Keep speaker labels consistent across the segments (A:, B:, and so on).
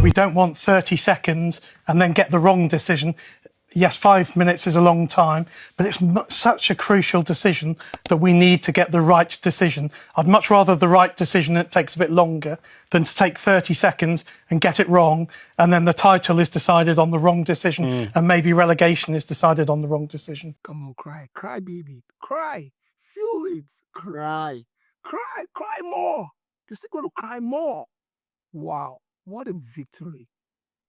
A: We don't want 30 seconds and then get the wrong decision. Yes, 5 minutes is a long time, but it's such a crucial decision that we need to get the right decision. I'd much rather the right decision that takes a bit longer than to take 30 seconds and get it wrong, and then the title is decided on the wrong decision, and maybe relegation is decided on the wrong decision.
B: Come on, cry, cry, baby, cry, feel it, cry, cry, cry more. You're still going to cry more. Wow, what a victory!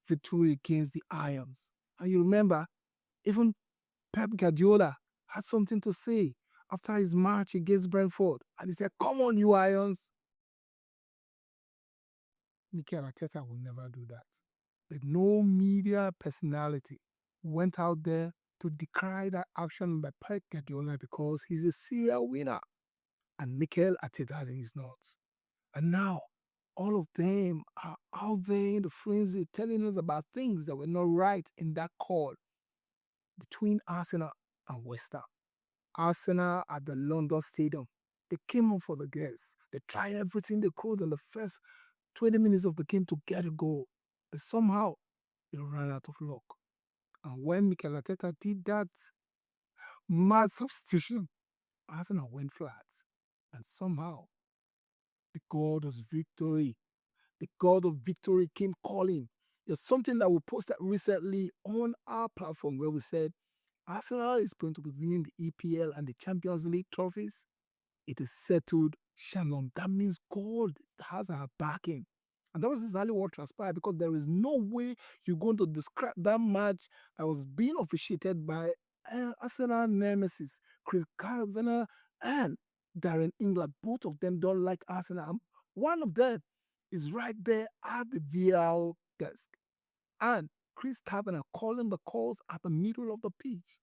B: Victory against the Irons. And you remember, even Pep Guardiola had something to say after his match against Brentford. And he said, come on, you Irons. Mikel Arteta will never do that. But no media personality went out there to decry that action by Pep Guardiola because he's a serial winner. And Mikel Arteta is not. And now, all of them are out there in the frenzy telling us about things that were not right in that call between Arsenal and West Ham. Arsenal at the London Stadium. They came on for the guests. They tried everything they could in the first 20 minutes of the game to get a goal. But somehow, they ran out of luck. And when Mikel Arteta did that mad substitution, Arsenal went flat. And somehow, the God of victory, the God of victory came calling. There's something that we posted recently on our platform where we said Arsenal is going to be winning the EPL and the Champions League trophies. It is settled, Shannon. That means God has our backing. And that was exactly what transpired because there is no way you're going to describe that match that was being officiated by Arsenal nemesis, Chris Kavanagh and Darren England. Both of them don't like Arsenal. One of them is right there at the VAR desk. And Chris Kavanagh calling the calls at the middle of the pitch.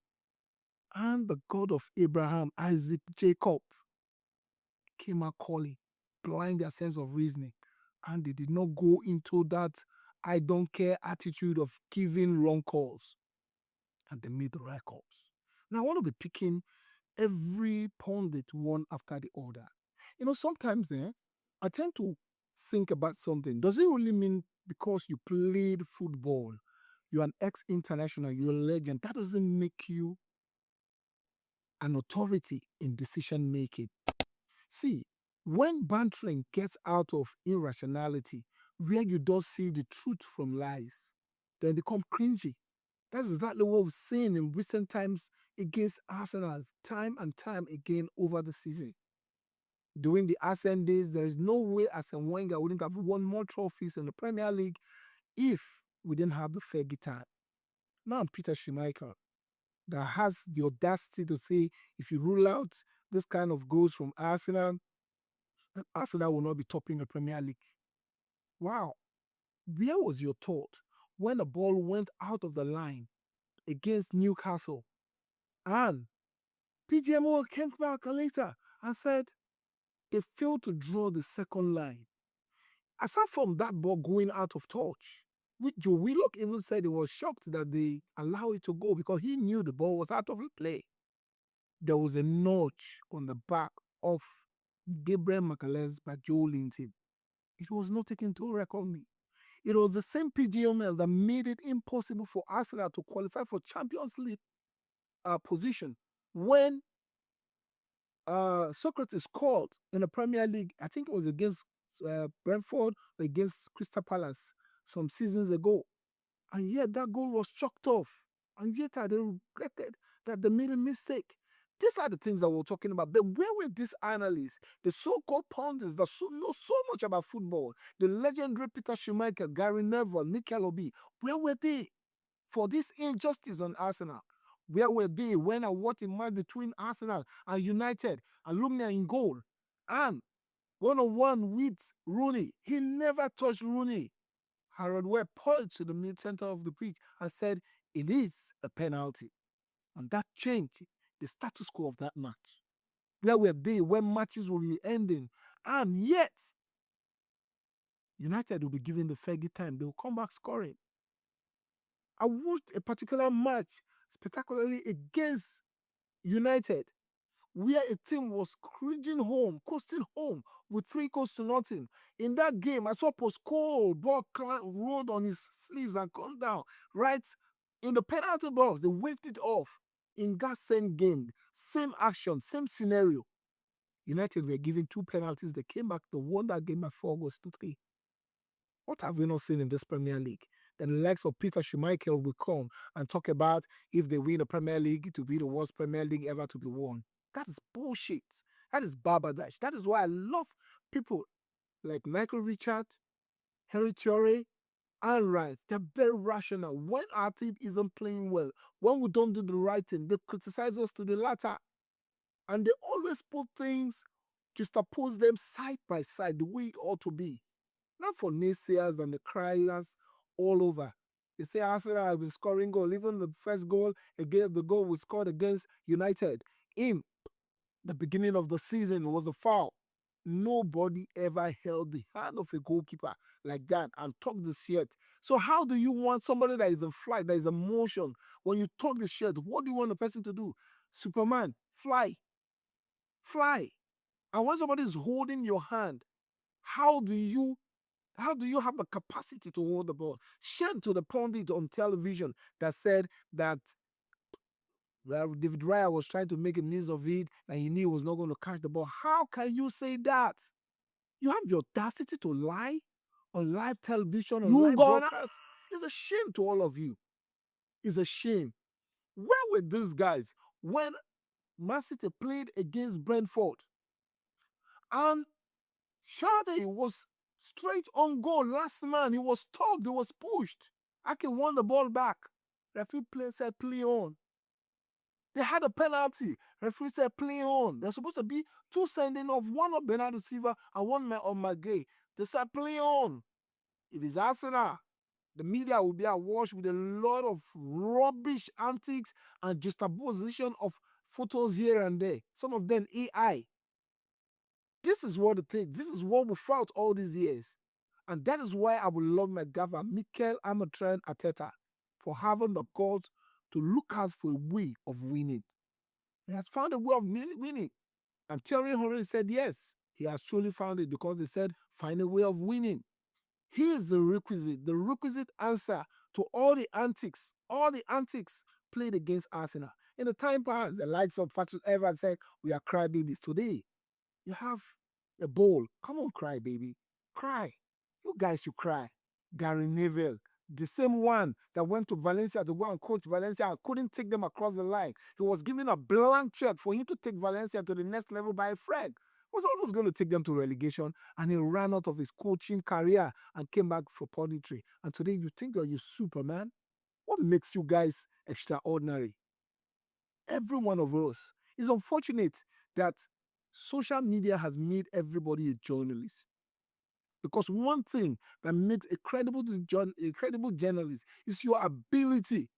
B: And the God of Abraham, Isaac, Jacob came out calling, blind their sense of reasoning. And they did not go into that I don't care attitude of giving wrong calls. And they made the right calls. Now, I want to be picking every pundit one after the other. Sometimes I tend to think about something. Does it really mean because you played football, you're an ex-international, you're a legend, that doesn't make you an authority in decision making? See, when bantering gets out of irrationality, where you don't see the truth from lies, then they become cringy. That's exactly what we've seen in recent times against Arsenal, time and time again over the season. During the Arsene days, there is no way Arsene Wenger wouldn't have won more trophies in the Premier League if we didn't have the Fergie time. Now Peter Schmeichel, that has the audacity to say if you rule out this kind of goals from Arsenal, then Arsenal will not be topping the Premier League. Wow. Where was your thought when the ball went out of the line against Newcastle and PGMO came back later and said they failed to draw the second line? Aside from that ball going out of touch, which Joe Willock even said he was shocked that they allowed it to go because he knew the ball was out of play. There was a notch on the back of Gabriel Magalhaes by Joe Linton. It was not taken to record me. It was the same PGML that made it impossible for Arsenal to qualify for Champions League position when Socrates scored in the Premier League. I think it was against Brentford, against Crystal Palace some seasons ago. And yet that goal was chalked off. And yet they regretted that they made a mistake. These are the things that we're talking about. But where were these analysts, the so-called pundits that know so much about football, the legendary Peter Schmeichel, Gary Neville, Mikel Obi, where were they for this injustice on Arsenal? Where were they when I watched a match between Arsenal and United, Alumni in goal, and one-on-one with Rooney? He never touched Rooney. Harold Webb pointed to the mid-center of the pitch and said, it is a penalty. And that changed the status quo of that match. Where were they when matches will be ending? And yet, United will be given the Fergie time. They will come back scoring. I watched a particular match, spectacularly against United, where a team was cruising home, coasting home with 3-0. In that game, I saw Post Cole, ball rolled on his sleeves and come down. Right in the penalty box, they waved it off. In that same game, same action, same scenario. United were given 2 penalties. They came back to won that game by 4-3. What have we not seen in this Premier League? Then the likes of Peter Schmeichel will come and talk about if they win the Premier League, it will be the worst Premier League ever to be won. That is bullshit. That is barbardash. That is why I love people like Michael Richard, Henry Theory, and Rice. They're very rational. When our team isn't playing well, when we don't do the right thing, they criticize us to the latter. And they always put things, just oppose them side by side, the way it ought to be. Not for naysayers and the criers all over. They say Arsenal have been scoring goal. Even the first goal, again, the goal we scored against United in the beginning of the season was a foul. Nobody ever held the hand of a goalkeeper like that and tucked the shirt. So how do you want somebody that is in flight, that is in motion, when you tuck the shirt, what do you want the person to do? Superman, fly. Fly. And when somebody is holding your hand, how do you have the capacity to hold the ball? Shame to the pundit on television that said that David Raya was trying to make a news of it and he knew he was not going to catch the ball. How can you say that? You have the audacity to lie on live television, on live broadcast. It's a shame to all of you. It's a shame. Where were these guys when Man City played against Brentford? And Sade was straight on goal. Last man, he was stopped, he was pushed. Ake won the ball back. Referee said, play on. They had a penalty. Referee said, play on. There's supposed to be 2 sending off, one on Bernardo Silva and one on Magay. They said, play on. If it's Arsenal, the media will be awash with a lot of rubbish antics and juxtaposition of photos here and there. Some of them AI. This is what it is. This is what we felt all these years. And that is why I will love my gaffer, Mikel Arteta, for having the guts to look out for a way of winning. He has found a way of winning. And Thierry Henry said yes. He has truly found it because they said, find a way of winning. He is the requisite answer to all the antics played against Arsenal. In the time past, the likes of Patrick Evans said, we are crybabies. Today, you have a bowl. Come on, cry, baby. Cry. You guys should cry. Gary Neville, the same one that went to Valencia to go and coach Valencia and couldn't take them across the line. He was given a blank check for him to take Valencia to the next level by Fred. Was almost going to take them to relegation, and he ran out of his coaching career and came back for punditry. And today you think you're Superman? What makes you guys extraordinary? Every one of us. It's unfortunate that social media has made everybody a journalist. Because one thing that makes a credible journalist is your ability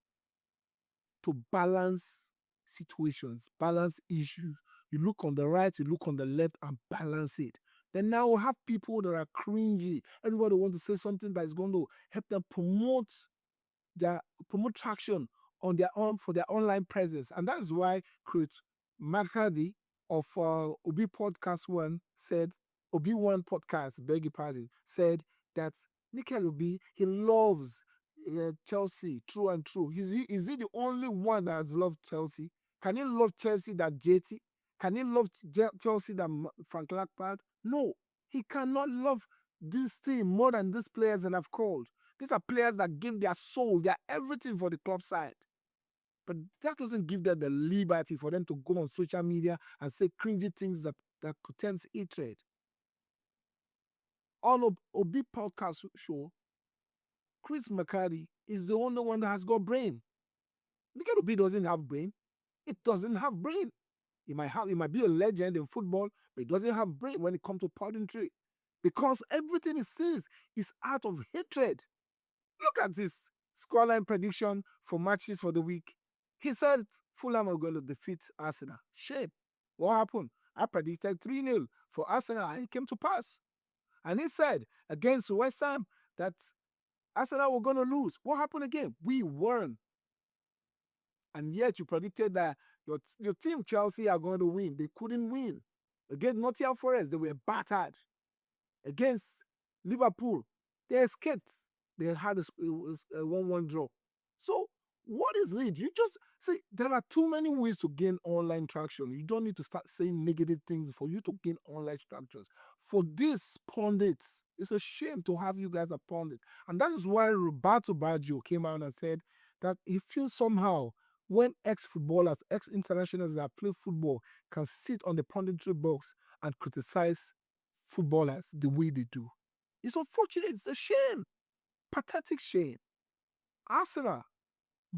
B: to balance situations, balance issues. You look on the right, you look on the left, and balance it. Then now we have people that are cringy. Everybody wants to say something that is going to help them promote traction on their own for their online presence. And that is why Chris McCarthy of Obi Podcast One said, Obi One Podcast, beg your pardon, said that Mikel Obi, he loves Chelsea, true and true. Is he the only one that has loved Chelsea? Can he love Chelsea than JT? Can he love Chelsea than Frank Lampard? No, he cannot love this team more than these players that I've called. These are players that give their soul, their everything for the club side. But that doesn't give them the liberty for them to go on social media and say cringy things that pretends hatred. On Obi Podcast show, Chris McCarthy is the only one that has got brain. Mikel Obi doesn't have brain. It doesn't have brain. It might be a legend in football, but it doesn't have brain when it comes to punditry. Because everything he says is out of hatred. Look at this scoreline prediction for matches for the week. He said Fulham are going to defeat Arsenal. Shame. What happened? I predicted 3-0 for Arsenal and it came to pass. And he said against West Ham that Arsenal were going to lose. What happened again? We won. And yet you predicted that Your team, Chelsea, are going to win. They couldn't win. Against Nottingham Forest, they were battered. Against Liverpool, they escaped. They had a 1-1 draw. So, what is it? You just see, there are too many ways to gain online traction. You don't need to start saying negative things for you to gain online tractions. For this pundits, it's a shame to have you guys a pundit. And that is why Roberto Baggio came out and said that he feels somehow when ex-footballers, ex-internationals that play football can sit on the punditry box and criticize footballers the way they do. It's unfortunate. It's a shame. Pathetic shame. Arsenal,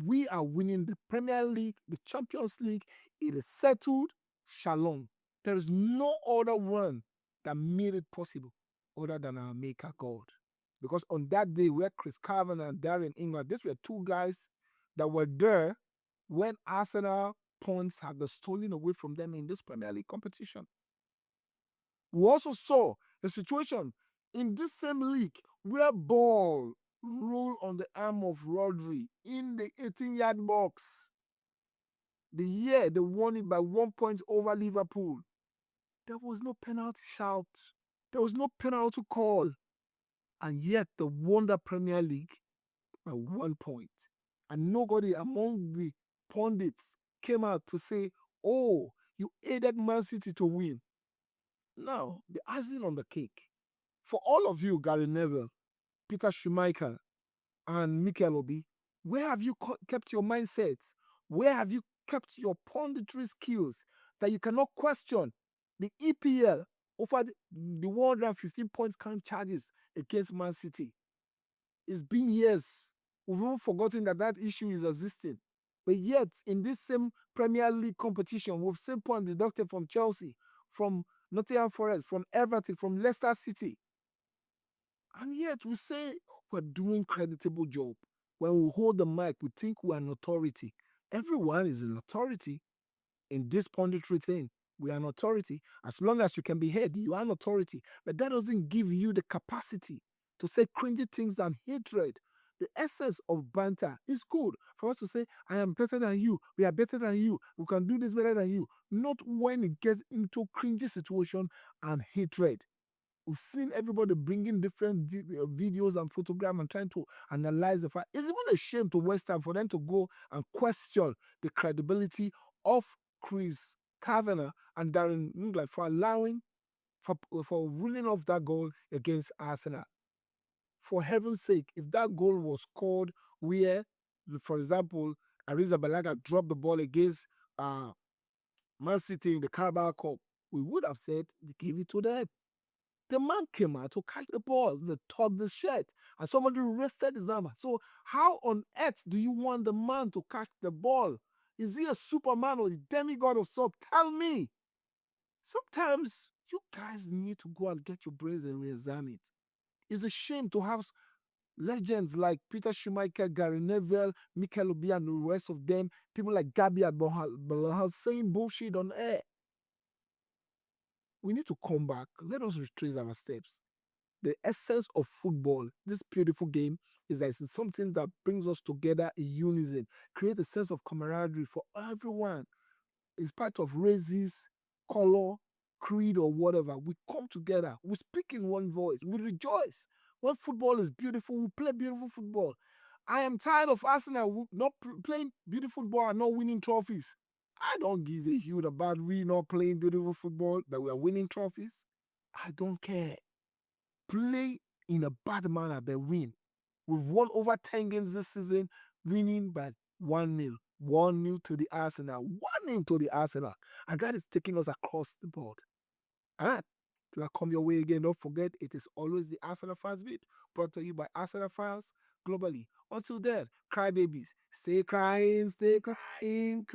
B: we are winning the Premier League, the Champions League. It is settled. Shalom. There is no other one that made it possible other than our maker God. Because on that day where Chris Carven and Darren England, these were two guys that were there when Arsenal points had been stolen away from them in this Premier League competition. We also saw a situation in this same league where ball rolled on the arm of Rodri in the 18-yard box. The year they won it by 1 point over Liverpool. There was no penalty shout. There was no penalty call. And yet they won the Premier League by 1 point. And nobody among the pundits came out to say, oh, you aided Man City to win. Now, the icing on the cake. For all of you, Gary Neville, Peter Schmeichel, and Mikel Obi, where have you kept your mindsets? Where have you kept your punditry skills that you cannot question? The EPL offered the 115 points count charges against Man City. It's been years. We've even forgotten that issue is existing. But yet, in this same Premier League competition, we've seen points deducted from Chelsea, from Nottingham Forest, from Everton, from Leicester City. And yet we say we're doing creditable job. When we hold the mic, we think we're an authority. Everyone is an authority in this punditry thing. We are an authority. As long as you can be heard, you are an authority. But that doesn't give you the capacity to say cringy things and hatred. The essence of banter is good for us to say, I am better than you. We are better than you. We can do this better than you. Not when it gets into cringy situation and hatred. We've seen everybody bringing different videos and photographs and trying to analyze the fact. It's even a shame to West Ham for them to go and question the credibility of Chris Kavanagh and Darren England for allowing, for ruling off that goal against Arsenal. For heaven's sake, if that goal was scored where, for example, Ariza Balaga dropped the ball against Man City in the Carabao Cup, we would have said they gave it to them. The man came out to catch the ball, they tugged the shirt, and somebody rested his arm. So how on earth do you want the man to catch the ball? Is he a Superman or a demigod or so? Tell me. Sometimes you guys need to go and get your brains and re-examine it. It's a shame to have legends like Peter Schmeichel, Gary Neville, Mikel Obi, and the rest of them, people like Gabi Balahal saying bullshit on air. We need to come back. Let us retrace our steps. The essence of football, this beautiful game, is that it's something that brings us together in unison, create a sense of camaraderie for everyone. In spite of races, color, creed, or whatever, we come together, we speak in one voice, we rejoice. When football is beautiful, we play beautiful football. I am tired of Arsenal not playing beautiful football and not winning trophies. I don't give a hoot about we not playing beautiful football, but we are winning trophies. I don't care. Play in a bad manner, but win. We've won over 10 games this season, winning by 1-0. 1-0 to the Arsenal. 1-0 to the Arsenal. And that is taking us across the board. And till I come your way again, don't forget, it is always the Arsenal Fans Beat, brought to you by Arsenal Fans globally. Until then, cry babies. Stay crying, crying.